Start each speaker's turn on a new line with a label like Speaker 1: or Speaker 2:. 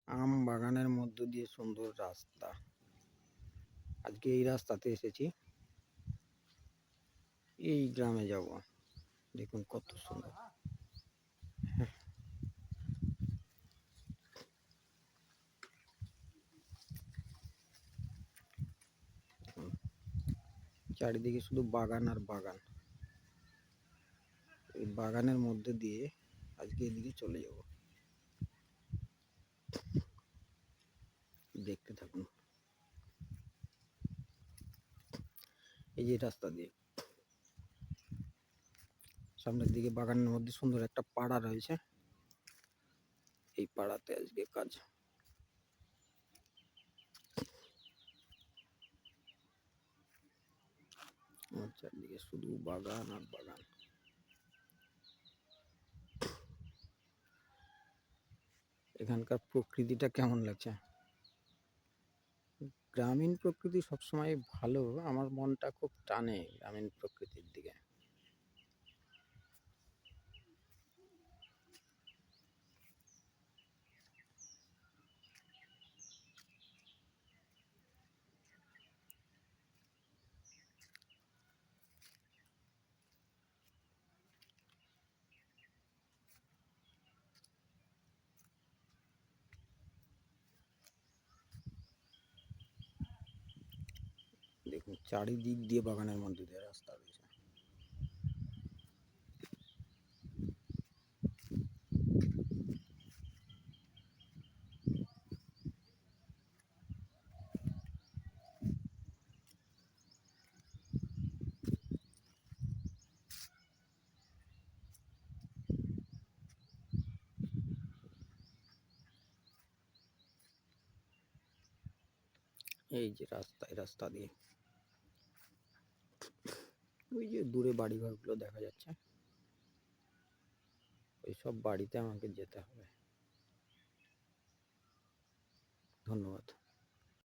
Speaker 1: আম বাগানের মধ্য দিয়ে সুন্দর রাস্তা। আজকে এই রাস্তাতে এসেছি, এই গ্রামে যাব। দেখুন কত সুন্দর। চারিদিকে শুধু বাগান আর বাগান। এই বাগানের মধ্যে দিয়ে আজকে এদিকে চলে যাব। দেখতে থাকুন। এই যে রাস্তা দিয়ে সামনের দিকে বাগানের মধ্যে সুন্দর একটা পাড়া রয়েছে। এই পাড়াতে আজকে কাজ। চারদিকে শুধু বাগান আর বাগান। এখানকার প্রকৃতিটা কেমন লাগছে? গ্রামীণ প্রকৃতি সবসময় ভালো। আমার মনটা খুব টানে গ্রামীণ প্রকৃতির দিকে। দেখুন চারিদিক দিয়ে বাগানের মধ্যে দিয়ে রাস্তা রয়েছে। এই যে রাস্তা দিয়ে ওই যে দূরে বাড়িঘরগুলো দেখা যাচ্ছে, ওই সব বাড়িতে আমাকে যেতে হবে। ধন্যবাদ।